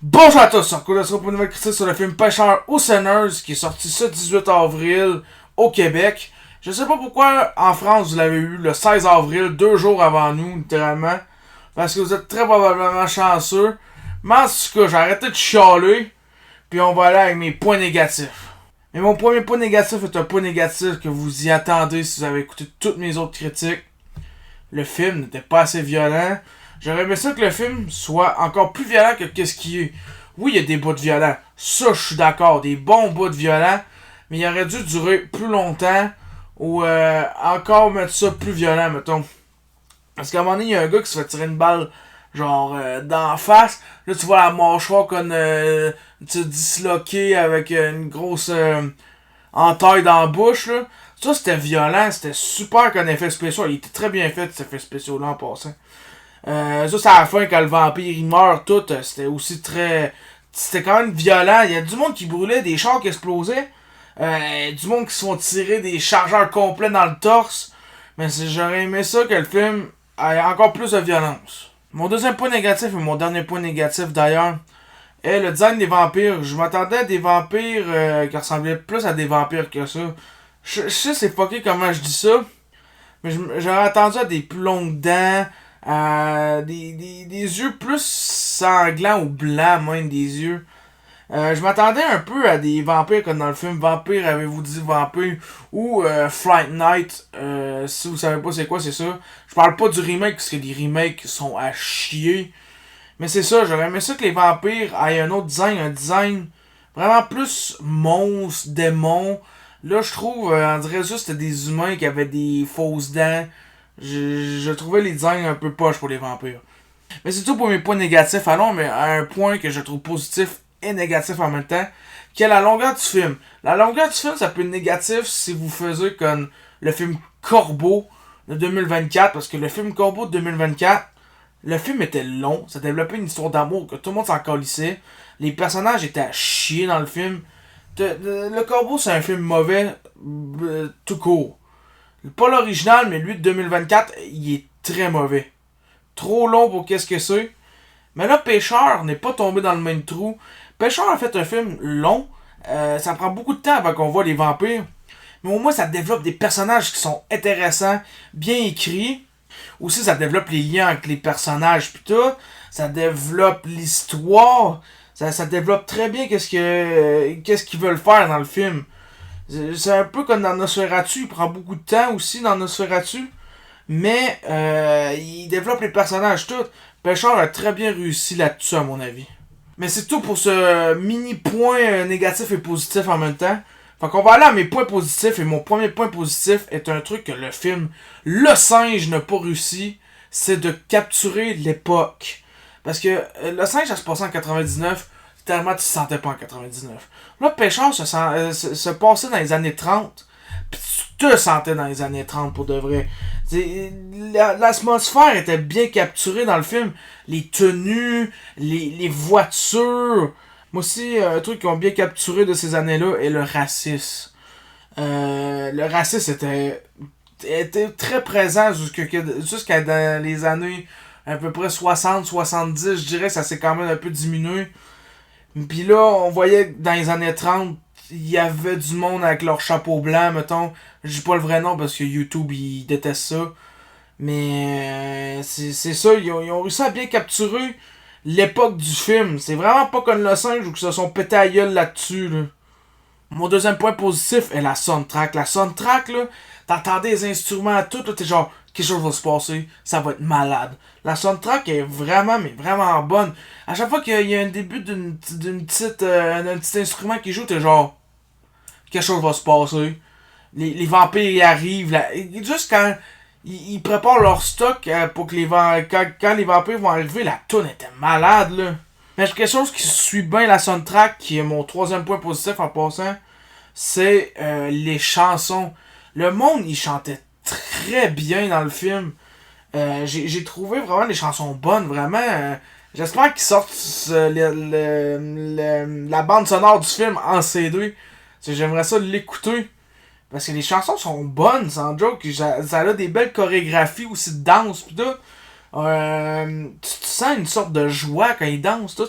Bonjour à tous, on se pour une nouvelle critique sur le film Pêcheurs aux Senneuses qui est sorti ce 18 avril au Québec. Je sais pas pourquoi en France vous l'avez eu le 16 avril, 2 jours avant nous, littéralement. Parce que vous êtes très probablement chanceux. Mais en tout cas, j'ai arrêté de chialer. Puis on va aller avec mes points négatifs. Mais mon premier point négatif est un point négatif que vous y attendez si vous avez écouté toutes mes autres critiques. Le film n'était pas assez violent. J'aurais aimé ça que le film soit encore plus violent que qu'est-ce qu'il est. Oui, il y a des bouts de violents. Ça, je suis d'accord. Des bons bouts de violents. Mais il aurait dû durer plus longtemps. Ou encore mettre ça plus violent, mettons. Parce qu'à un moment donné, il y a un gars qui se fait tirer une balle, genre, d'en face. Là, tu vois la mâchoire comme disloquée avec une grosse entaille dans la bouche, là. Ça, c'était violent. C'était super qu'un effet spécial. Il était très bien fait, cet effet spécial-là, en passant. Ça, c'est à la fin, quand le vampire il meurt, tout, c'était aussi très. C'était quand même violent. Il y a du monde qui brûlait, des chars qui explosaient. Du monde qui se font tirer des chargeurs complets dans le torse. Mais j'aurais aimé ça que le film ait encore plus de violence. Mon deuxième point négatif, et mon dernier point négatif d'ailleurs, est le design des vampires. Je m'attendais à des vampires qui ressemblaient plus à des vampires que ça. Je sais c'est fucké comment je dis ça. Mais j'aurais attendu à des plus longues dents. Des yeux plus sanglants ou blancs, même des yeux. Je m'attendais un peu à des vampires comme dans le film Vampire, avez-vous dit Vampire ou Fright Night. Si vous savez pas c'est quoi, c'est ça. Je parle pas du remake parce que les remakes sont à chier. Mais c'est ça, j'aurais aimé ça que les vampires aient un autre design, un design vraiment plus monstre, démon. Là, je trouve, on dirait juste des humains qui avaient des fausses dents. Je trouvais les designs un peu poches pour les vampires. Mais c'est tout pour mes points négatifs. Allons mais à un point que je trouve positif et négatif en même temps, qui est la longueur du film. La longueur du film, ça peut être négatif si vous faisiez comme le film Corbeau de 2024, parce que le film Corbeau de 2024, le film était long, ça développait une histoire d'amour que tout le monde s'en calissait. Les personnages étaient à chier dans le film. Le Corbeau, c'est un film mauvais, tout court. Pas l'original, mais lui de 2024, il est très mauvais. Trop long pour qu'est-ce que c'est. Mais là, Pêcheur n'est pas tombé dans le même trou. Pêcheur a fait un film long. Ça prend beaucoup de temps avant qu'on voit les vampires. Mais au moins, ça développe des personnages qui sont intéressants, bien écrits. Aussi, ça développe les liens avec les personnages pis tout. Ça développe l'histoire. Ça développe très bien qu'est-ce qu'ils veulent faire dans le film. C'est un peu comme dans Nosferatu. Il prend beaucoup de temps aussi dans Nosferatu. Mais il développe les personnages tout. Pêcheur a très bien réussi là-dessus à mon avis. Mais c'est tout pour ce mini point négatif et positif en même temps. Fait qu'on va aller à mes points positifs. Et mon premier point positif est un truc que le film Le Singe n'a pas réussi. C'est de capturer l'époque. Parce que Le Singe, ça se passait en 99. Tellement tu te sentais pas en 99. Là, Pêcheur se passait dans les années 30. Pis tu te sentais dans les années 30 pour de vrai. L'atmosphère était bien capturée dans le film. Les tenues, les voitures. Moi aussi, un truc qu'ils ont bien capturé de ces années-là est le racisme. Le racisme était très présent jusqu'à dans les années à peu près 60-70. Je dirais que ça s'est quand même un peu diminué. Puis là, on voyait que dans les années 30, il y avait du monde avec leur chapeau blanc, mettons. Je dis pas le vrai nom parce que YouTube, il déteste ça. Mais c'est ça, ils ont réussi à bien capturer l'époque du film. C'est vraiment pas comme le singe où ils se sont pété à gueule là-dessus. Là. Mon deuxième point positif est la soundtrack. La soundtrack, là, t'entendais les instruments à tout, là, t'es genre, quelque chose va se passer, ça va être malade. La soundtrack est vraiment, mais vraiment bonne. À chaque fois qu'il y a un début d'un petit instrument qui joue, t'es genre, quelque chose va se passer. Les vampires y arrivent, là, juste quand ils préparent leur stock pour que quand les vampires vont arriver, la toune était malade, là. Mais quelque chose qui suit bien la soundtrack, qui est mon troisième point positif en passant, c'est les chansons. Le monde, il chantait très bien dans le film. J'ai trouvé vraiment les chansons bonnes, vraiment. J'espère qu'ils sortent la bande sonore du film en CD. J'aimerais ça l'écouter. Parce que les chansons sont bonnes, sans joke. Ça a des belles chorégraphies aussi de danse pis tout. Tu sens une sorte de joie quand ils dansent tout.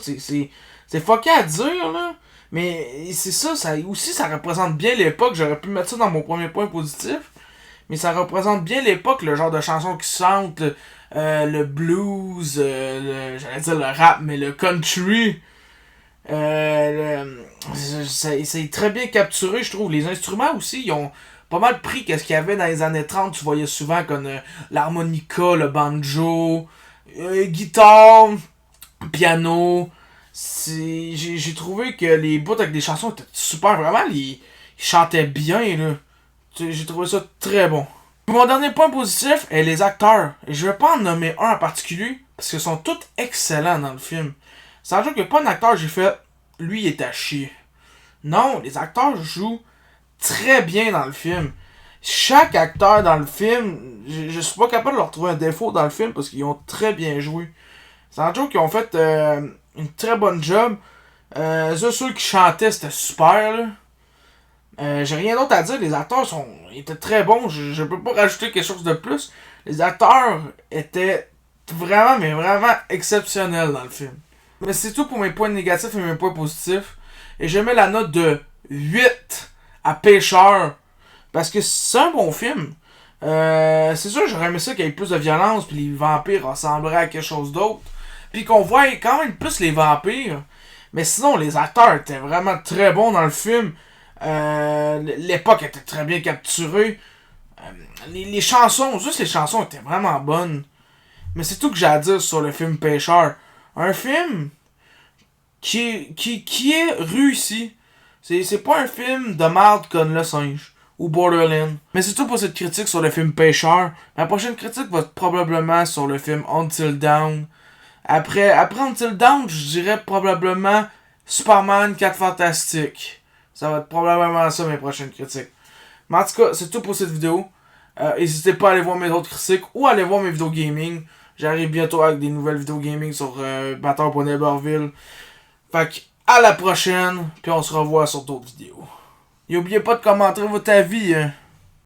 C'est fucké à dire, là. Mais c'est ça, aussi ça représente bien l'époque. J'aurais pu mettre ça dans mon premier point positif. Mais ça représente bien l'époque, le genre de chansons qui chantent, le blues, j'allais dire le rap, mais le country. C'est très bien capturé, je trouve. Les instruments aussi, ils ont pas mal pris qu'est-ce qu'il y avait dans les années 30. Tu voyais souvent comme l'harmonica, le banjo, guitare, piano. J'ai trouvé que les bouts avec des chansons étaient super. Vraiment, ils chantaient bien, là. J'ai trouvé ça très bon. Mon dernier point positif est les acteurs. Et je vais pas en nommer un en particulier, parce qu'ils sont tous excellents dans le film. C'est dire qu'il n'y a pas un acteur j'ai fait, lui il est à chier. Non, les acteurs jouent très bien dans le film. Chaque acteur dans le film, je suis pas capable de leur trouver un défaut dans le film parce qu'ils ont très bien joué. C'est un joke qu'ils ont fait une très bonne job. Ceux qui chantaient, c'était super, là. J'ai rien d'autre à dire. Les acteurs étaient très bons. Je peux pas rajouter quelque chose de plus. Les acteurs étaient vraiment, mais vraiment exceptionnels dans le film. Mais c'est tout pour mes points négatifs et mes points positifs. Et je mets la note de 8 à Pêcheur. Parce que c'est un bon film. C'est sûr, j'aurais aimé ça qu'il y ait plus de violence. Puis les vampires ressembleraient à quelque chose d'autre. Puis qu'on voit quand même plus les vampires. Mais sinon, les acteurs étaient vraiment très bons dans le film. L'époque était très bien capturée. Les chansons, juste les chansons étaient vraiment bonnes. Mais c'est tout que j'ai à dire sur le film Pêcheur. Un film qui est réussi. C'est pas un film de merde comme Le Singe ou Borderland. Mais c'est tout pour cette critique sur le film Pêcheur. Ma prochaine critique va être probablement sur le film Until Dawn. Après Until Dawn, je dirais probablement Superman 4 Fantastiques. Ça va être probablement ça mes prochaines critiques. Mais en tout cas, c'est tout pour cette vidéo. N'hésitez pas à aller voir mes autres critiques ou à aller voir mes vidéos gaming. J'arrive bientôt avec des nouvelles vidéos gaming sur Batteur.Neberville. Fait que à la prochaine, puis on se revoit sur d'autres vidéos. Et n'oubliez pas de commenter votre avis, hein.